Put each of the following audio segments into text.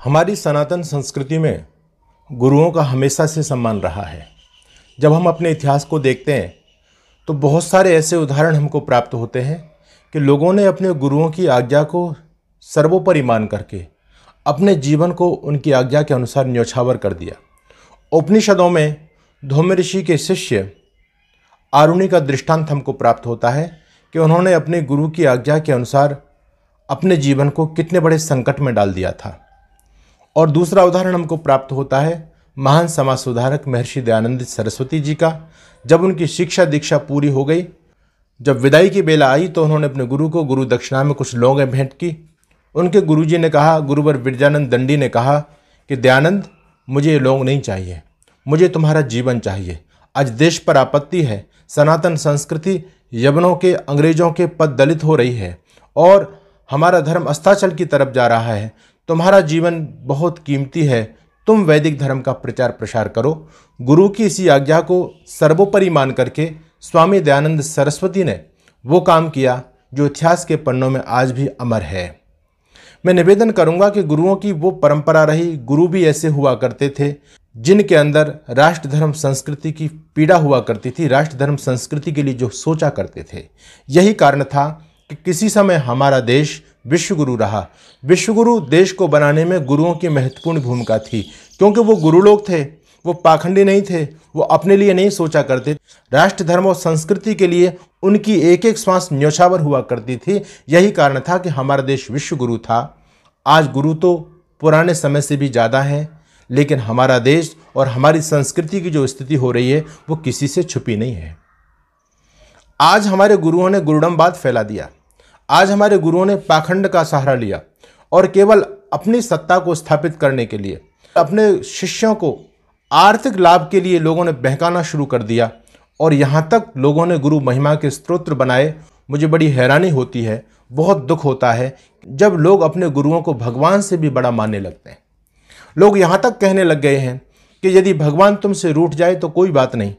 हमारी सनातन संस्कृति में गुरुओं का हमेशा से सम्मान रहा है। जब हम अपने इतिहास को देखते हैं तो बहुत सारे ऐसे उदाहरण हमको प्राप्त होते हैं कि लोगों ने अपने गुरुओं की आज्ञा को सर्वोपरि मान करके अपने जीवन को उनकी आज्ञा के अनुसार न्योछावर कर दिया। उपनिषदों में धौम्य ऋषि के शिष्य आरुणि का दृष्टांत हमको प्राप्त होता है कि उन्होंने अपने गुरु की आज्ञा के अनुसार अपने जीवन को कितने बड़े संकट में डाल दिया था। और दूसरा उदाहरण हमको प्राप्त होता है महान समाज सुधारक महर्षि दयानंद सरस्वती जी का। जब उनकी शिक्षा दीक्षा पूरी हो गई, जब विदाई की बेला आई तो उन्होंने अपने गुरु को गुरु दक्षिणा में कुछ लौंगें भेंट की। उनके गुरुजी ने कहा, गुरुवर विरजानंद दंडी ने कहा कि दयानंद, मुझे ये लौंग नहीं चाहिए, मुझे तुम्हारा जीवन चाहिए। आज देश पर आपत्ति है, सनातन संस्कृति यवनों के अंग्रेजों के पद दलित हो रही है और हमारा धर्म अस्ताचल की तरफ जा रहा है। तुम्हारा जीवन बहुत कीमती है, तुम वैदिक धर्म का प्रचार प्रसार करो। गुरु की इसी आज्ञा को सर्वोपरि मान करके स्वामी दयानंद सरस्वती ने वो काम किया जो इतिहास के पन्नों में आज भी अमर है। मैं निवेदन करूंगा कि गुरुओं की वो परंपरा रही। गुरु भी ऐसे हुआ करते थे जिनके अंदर राष्ट्र धर्म संस्कृति की पीड़ा हुआ करती थी, राष्ट्र धर्म संस्कृति के लिए जो सोचा करते थे। यही कारण था कि किसी समय हमारा देश विश्वगुरु रहा। विश्वगुरु देश को बनाने में गुरुओं की महत्वपूर्ण भूमिका थी, क्योंकि वो गुरु लोग थे, वो पाखंडी नहीं थे, वो अपने लिए नहीं सोचा करते। राष्ट्र धर्म और संस्कृति के लिए उनकी एक एक श्वास न्योछावर हुआ करती थी। यही कारण था कि हमारा देश विश्वगुरु था। आज गुरु तो पुराने समय से भी ज़्यादा हैं, लेकिन हमारा देश और हमारी संस्कृति की जो स्थिति हो रही है वो किसी से छुपी नहीं है। आज हमारे गुरुओं ने गुरुडमवाद फैला दिया। आज हमारे गुरुओं ने पाखंड का सहारा लिया और केवल अपनी सत्ता को स्थापित करने के लिए, अपने शिष्यों को आर्थिक लाभ के लिए लोगों ने बहकाना शुरू कर दिया। और यहाँ तक लोगों ने गुरु महिमा के स्तोत्र बनाए। मुझे बड़ी हैरानी होती है, बहुत दुख होता है जब लोग अपने गुरुओं को भगवान से भी बड़ा मानने लगते हैं। लोग यहाँ तक कहने लग गए हैं कि यदि भगवान तुमसे रूठ जाए तो कोई बात नहीं,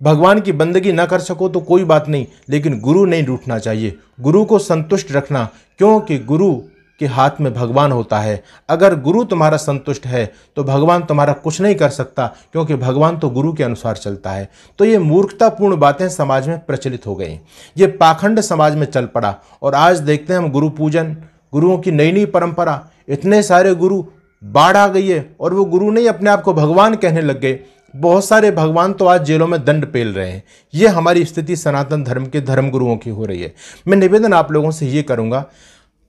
भगवान की बंदगी ना कर सको तो कोई बात नहीं, लेकिन गुरु नहीं रूठना चाहिए, गुरु को संतुष्ट रखना, क्योंकि गुरु के हाथ में भगवान होता है। अगर गुरु तुम्हारा संतुष्ट है तो भगवान तुम्हारा कुछ नहीं कर सकता, क्योंकि भगवान तो गुरु के अनुसार चलता है। तो ये मूर्खतापूर्ण बातें समाज में प्रचलित हो गई, ये पाखंड समाज में चल पड़ा। और आज देखते हैं हम गुरु पूजन, गुरुओं की नई नई परंपरा, इतने सारे गुरु, बाढ़ आ गई है और वो गुरु नहीं अपने आप को भगवान कहने लग गए। बहुत सारे भगवान तो आज जेलों में दंड पेल रहे हैं। ये हमारी स्थिति सनातन धर्म के धर्म गुरुओं की हो रही है। मैं निवेदन आप लोगों से ये करूँगा,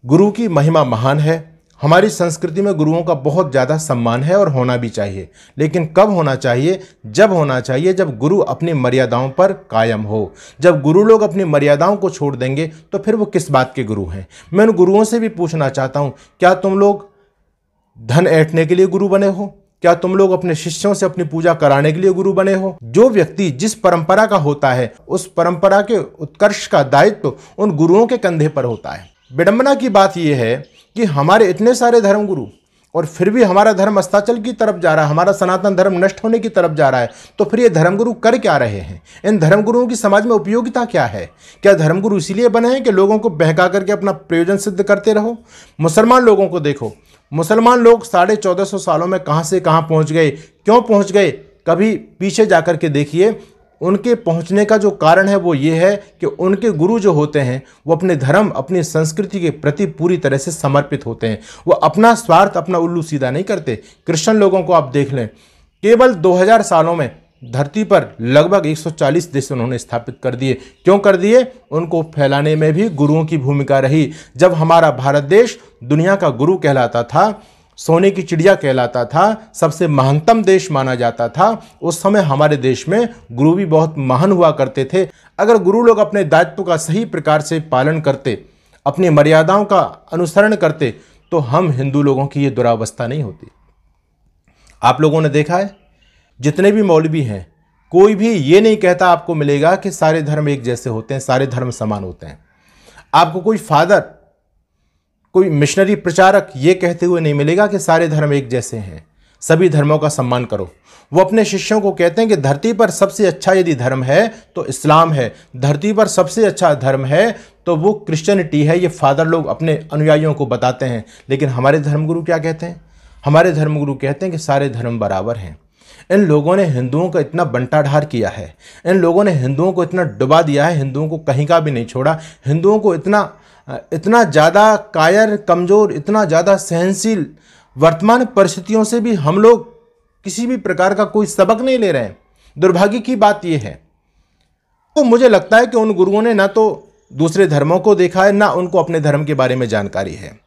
गुरु की महिमा महान है। हमारी संस्कृति में गुरुओं का बहुत ज़्यादा सम्मान है और होना भी चाहिए, लेकिन कब होना चाहिए? जब होना चाहिए जब गुरु अपनी मर्यादाओं पर कायम हो। जब गुरु लोग अपनी मर्यादाओं को छोड़ देंगे तो फिर वो किस बात के गुरु हैं? मैं उन गुरुओं से भी पूछना चाहता हूँ, क्या तुम लोग धन ऐंठने के लिए गुरु बने हो? क्या तुम लोग अपने शिष्यों से अपनी पूजा कराने के लिए गुरु बने हो? जो व्यक्ति जिस परंपरा का होता है उस परंपरा के उत्कर्ष का दायित्व उन गुरुओं के कंधे पर होता है। विडंबना की बात यह है कि हमारे इतने सारे धर्म गुरु और फिर भी हमारा धर्म अस्ताचल की तरफ जा रहा है, हमारा सनातन धर्म नष्ट होने की तरफ जा रहा है। तो फिर ये धर्मगुरु कर क्या रहे हैं? इन धर्मगुरुओं की समाज में उपयोगिता क्या है? क्या धर्मगुरु इसीलिए बने हैं कि लोगों को बहका करके अपना प्रयोजन सिद्ध करते रहो? मुसलमान लोगों को देखो, मुसलमान लोग 1450 सालों में कहाँ से कहाँ पहुँच गए, क्यों पहुँच गए? कभी पीछे जा कर के देखिए। उनके पहुंचने का जो कारण है वो ये है कि उनके गुरु जो होते हैं वो अपने धर्म, अपनी संस्कृति के प्रति पूरी तरह से समर्पित होते हैं। वो अपना स्वार्थ, अपना उल्लू सीधा नहीं करते। क्रिश्चियन लोगों को आप देख लें, केवल 2000 सालों में धरती पर लगभग 140 देश उन्होंने स्थापित कर दिए। क्यों कर दिए? उनको फैलाने में भी गुरुओं की भूमिका रही। जब हमारा भारत देश दुनिया का गुरु कहलाता था, सोने की चिड़िया कहलाता था, सबसे महानतम देश माना जाता था, उस समय हमारे देश में गुरु भी बहुत महान हुआ करते थे। अगर गुरु लोग अपने दायित्व का सही प्रकार से पालन करते, अपनी मर्यादाओं का अनुसरण करते, तो हम हिंदू लोगों की ये दुरावस्था नहीं होती। आप लोगों ने देखा है, जितने भी मौलवी हैं, कोई भी ये नहीं कहता आपको मिलेगा कि सारे धर्म एक जैसे होते हैं, सारे धर्म समान होते हैं। आपको कोई फादर, कोई मिशनरी प्रचारक ये कहते हुए नहीं मिलेगा कि सारे धर्म एक जैसे हैं, सभी धर्मों का सम्मान करो। वो अपने शिष्यों को कहते हैं कि धरती पर सबसे अच्छा यदि धर्म है तो इस्लाम है, धरती पर सबसे अच्छा धर्म है तो वो क्रिश्चियनिटी है। ये फादर लोग अपने अनुयायियों को बताते हैं। लेकिन हमारे धर्मगुरु क्या कहते हैं? हमारे धर्मगुरु कहते हैं कि सारे धर्म बराबर हैं। इन लोगों ने हिंदुओं का इतना बंटाढार किया है, इन लोगों ने हिंदुओं को इतना डुबा दिया है, हिंदुओं को कहीं का भी नहीं छोड़ा, हिंदुओं को इतना ज़्यादा कायर, कमज़ोर, इतना ज़्यादा सहनशील, वर्तमान परिस्थितियों से भी हम लोग किसी भी प्रकार का कोई सबक नहीं ले रहे हैं। दुर्भाग्य की बात यह है। तो मुझे लगता है कि उन गुरुओं ने ना तो दूसरे धर्मों को देखा है, ना उनको अपने धर्म के बारे में जानकारी है।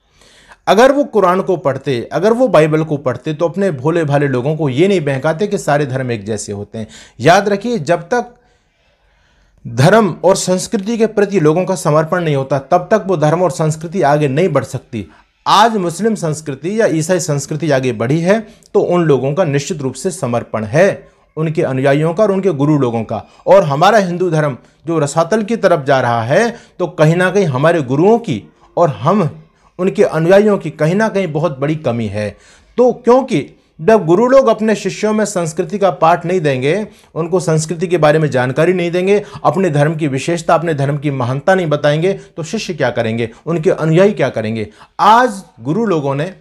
अगर वो कुरान को पढ़ते, अगर वो बाइबल को पढ़ते, तो अपने भोले भाले लोगों को ये नहीं बहकाते कि सारे धर्म एक जैसे होते हैं। याद रखिए, जब तक धर्म और संस्कृति के प्रति लोगों का समर्पण नहीं होता, तब तक वो धर्म और संस्कृति आगे नहीं बढ़ सकती। आज मुस्लिम संस्कृति या ईसाई संस्कृति आगे बढ़ी है तो उन लोगों का निश्चित रूप से समर्पण है, उनके अनुयायियों का और उनके गुरु लोगों का। और हमारा हिंदू धर्म जो रसातल की तरफ जा रहा है, तो कहीं ना कहीं हमारे गुरुओं की और हम उनके अनुयायियों की कहीं ना कहीं बहुत बड़ी कमी है। तो क्योंकि जब गुरु लोग अपने शिष्यों में संस्कृति का पाठ नहीं देंगे, उनको संस्कृति के बारे में जानकारी नहीं देंगे, अपने धर्म की विशेषता, अपने धर्म की महानता नहीं बताएंगे, तो शिष्य क्या करेंगे, उनके अनुयायी क्या करेंगे। आज गुरु लोगों ने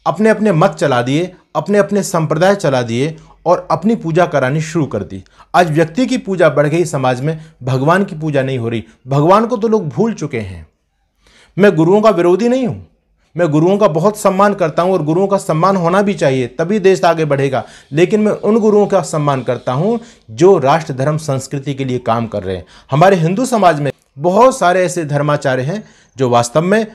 अपने अपने मत चला दिए, अपने अपने संप्रदाय चला दिए और अपनी पूजा करानी शुरू कर दी। आज व्यक्ति की पूजा बढ़ गई समाज में, भगवान की पूजा नहीं हो रही। भगवान को तो लोग भूल चुके हैं। मैं गुरुओं का विरोधी नहीं हूं, मैं गुरुओं का बहुत सम्मान करता हूं और गुरुओं का सम्मान होना भी चाहिए, तभी देश आगे बढ़ेगा। लेकिन मैं उन गुरुओं का सम्मान करता हूं जो राष्ट्र धर्म संस्कृति के लिए काम कर रहे हैं। हमारे हिंदू समाज में बहुत सारे ऐसे धर्माचार्य हैं जो वास्तव में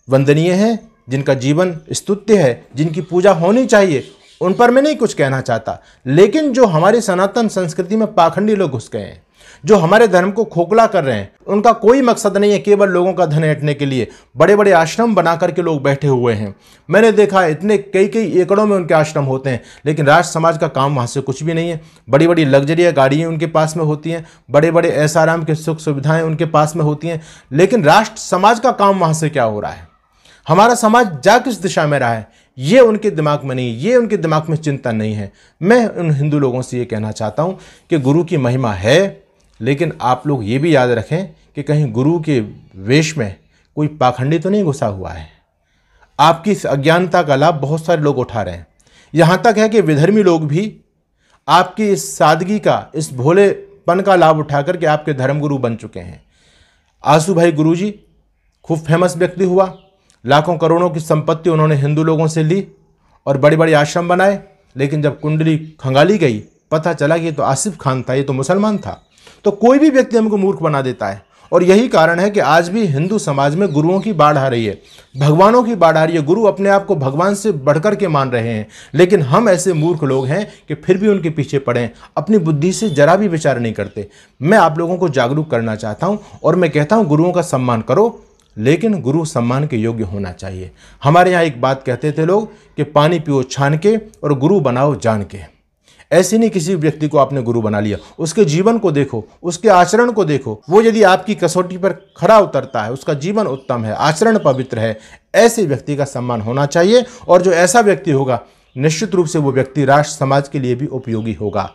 वंदनीय हैं, जिनका जीवन स्तुत्य है, जिनकी पूजा होनी चाहिए, उन पर मैं नहीं कुछ कहना चाहता। लेकिन जो हमारी सनातन संस्कृति में पाखंडी लोग घुस गए हैं, जो हमारे धर्म को खोखला कर रहे हैं, उनका कोई मकसद नहीं है केवल लोगों का धन ऐंठने के लिए। बड़े बड़े आश्रम बना करके लोग बैठे हुए हैं। मैंने देखा है इतने कई एकड़ों में उनके आश्रम होते हैं, लेकिन राष्ट्र समाज का काम वहाँ से कुछ भी नहीं है। बड़ी बड़ी लग्जरिया गाड़ियाँ उनके पास में होती हैं, बड़े बड़े ऐसाराम के सुख सुविधाएँ उनके पास में होती हैं, लेकिन राष्ट्र समाज का काम वहाँ से क्या हो रहा है, हमारा समाज जा किस दिशा में रहा है, ये उनके दिमाग में नहीं, ये उनके दिमाग में चिंतन नहीं है। मैं उन हिंदू लोगों से ये कहना चाहता हूँ कि गुरु की महिमा है, लेकिन आप लोग ये भी याद रखें कि कहीं गुरु के वेश में कोई पाखंडी तो नहीं घुसा हुआ है। आपकी इस अज्ञानता का लाभ बहुत सारे लोग उठा रहे हैं। यहाँ तक है कि विधर्मी लोग भी आपकी इस सादगी का, इस भोलेपन का लाभ उठा करके आपके धर्मगुरु बन चुके हैं। आंसू भाई गुरुजी खूब फेमस व्यक्ति हुआ, लाखों करोड़ों की संपत्ति उन्होंने हिंदू लोगों से ली और बड़े बड़े आश्रम बनाए, लेकिन जब कुंडली खंगाली गई, पता चला कि ये तो आसिफ खान था, ये तो मुसलमान था। तो कोई भी व्यक्ति हमको मूर्ख बना देता है, और यही कारण है कि आज भी हिंदू समाज में गुरुओं की बाढ़ आ रही है, भगवानों की बाढ़ आ रही है। गुरु अपने आप को भगवान से बढ़कर के मान रहे हैं, लेकिन हम ऐसे मूर्ख लोग हैं कि फिर भी उनके पीछे पड़े हैं, अपनी बुद्धि से जरा भी विचार नहीं करते। मैं आप लोगों को जागरूक करना चाहता हूं और मैं कहता हूं गुरुओं का सम्मान करो, लेकिन गुरु सम्मान के योग्य होना चाहिए। हमारे यहाँ एक बात कहते थे लोग कि पानी पियो छान के और गुरु बनाओ जान के। ऐसे नहीं किसी व्यक्ति को आपने गुरु बना लिया, उसके जीवन को देखो, उसके आचरण को देखो। वो यदि आपकी कसौटी पर खरा उतरता है, उसका जीवन उत्तम है, आचरण पवित्र है, ऐसे व्यक्ति का सम्मान होना चाहिए। और जो ऐसा व्यक्ति होगा, निश्चित रूप से वो व्यक्ति राष्ट्र समाज के लिए भी उपयोगी होगा।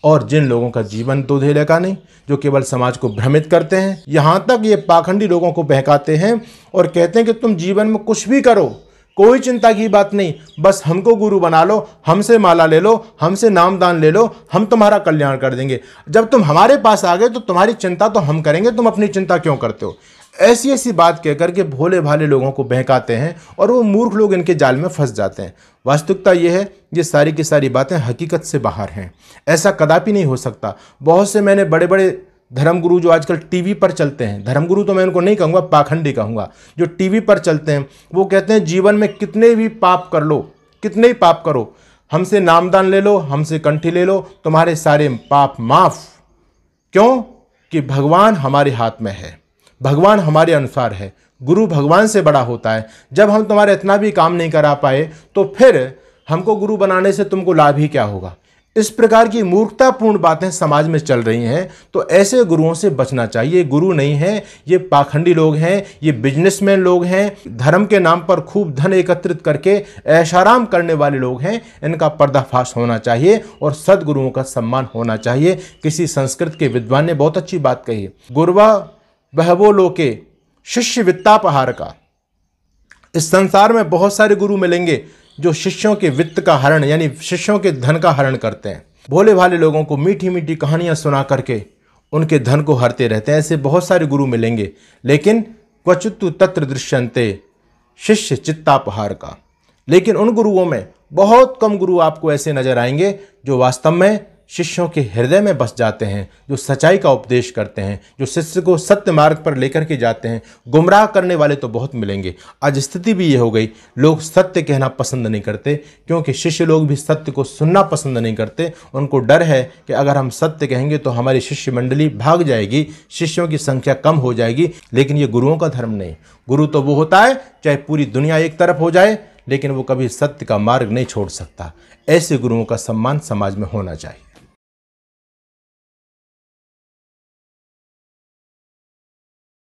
और जिन लोगों का जीवन तो धेले का नहीं, जो केवल समाज को भ्रमित करते हैं, यहाँ तक ये पाखंडी लोगों को बहकाते हैं और कहते हैं कि तुम जीवन में कुछ भी करो, कोई चिंता की बात नहीं, बस हमको गुरु बना लो, हमसे माला ले लो, हमसे नामदान ले लो, हम तुम्हारा कल्याण कर देंगे। जब तुम हमारे पास आ गए तो तुम्हारी चिंता तो हम करेंगे, तुम अपनी चिंता क्यों करते हो। ऐसी ऐसी बात कहकर के भोले भाले लोगों को बहकाते हैं और वो मूर्ख लोग इनके जाल में फंस जाते हैं। वास्तविकता ये है, ये सारी की सारी बातें हकीकत से बाहर हैं। ऐसा कदापि नहीं हो सकता। बहुत से मैंने बड़े बड़े धर्मगुरु जो आजकल टीवी पर चलते हैं, धर्मगुरु तो मैं उनको नहीं कहूँगा, पाखंडी कहूँगा, जो टीवी पर चलते हैं, वो कहते हैं जीवन में कितने भी पाप कर लो, कितने ही पाप करो, हमसे नामदान ले लो, हमसे कंठी ले लो, तुम्हारे सारे पाप माफ। क्यों? कि भगवान हमारे हाथ में है, भगवान हमारे अनुसार है, गुरु भगवान से बड़ा होता है। जब हम तुम्हारे इतना भी काम नहीं करा पाए तो फिर हमको गुरु बनाने से तुमको लाभ ही क्या होगा। इस प्रकार की मूर्खतापूर्ण बातें समाज में चल रही हैं, तो ऐसे गुरुओं से बचना चाहिए। गुरु नहीं है, ये पाखंडी लोग हैं, ये बिजनेसमैन लोग हैं, धर्म के नाम पर खूब धन एकत्रित करके ऐशाराम करने वाले लोग हैं। इनका पर्दाफाश होना चाहिए और सदगुरुओं का सम्मान होना चाहिए। किसी संस्कृत के विद्वान ने बहुत अच्छी बात कही, गुरुवा बहवो लोके शिष्य वित्तापहार का। इस संसार में बहुत सारे गुरु मिलेंगे, जो शिष्यों के वित्त का हरण यानी शिष्यों के धन का हरण करते हैं। भोले भाले लोगों को मीठी मीठी कहानियां सुना करके उनके धन को हरते रहते हैं। ऐसे बहुत सारे गुरु मिलेंगे, लेकिन क्वचित्तु तत्र दृश्यन्ते शिष्य चित्तापहार का। लेकिन उन गुरुओं में बहुत कम गुरु आपको ऐसे नजर आएंगे जो वास्तव में शिष्यों के हृदय में बस जाते हैं, जो सच्चाई का उपदेश करते हैं, जो शिष्य को सत्य मार्ग पर लेकर के जाते हैं। गुमराह करने वाले तो बहुत मिलेंगे। आज स्थिति भी ये हो गई, लोग सत्य कहना पसंद नहीं करते, क्योंकि शिष्य लोग भी सत्य को सुनना पसंद नहीं करते। उनको डर है कि अगर हम सत्य कहेंगे तो हमारी शिष्य मंडली भाग जाएगी, शिष्यों की संख्या कम हो जाएगी। लेकिन ये गुरुओं का धर्म नहीं। गुरु तो वो होता है चाहे पूरी दुनिया एक तरफ हो जाए, लेकिन वो कभी सत्य का मार्ग नहीं छोड़ सकता। ऐसे गुरुओं का सम्मान समाज में होना चाहिए।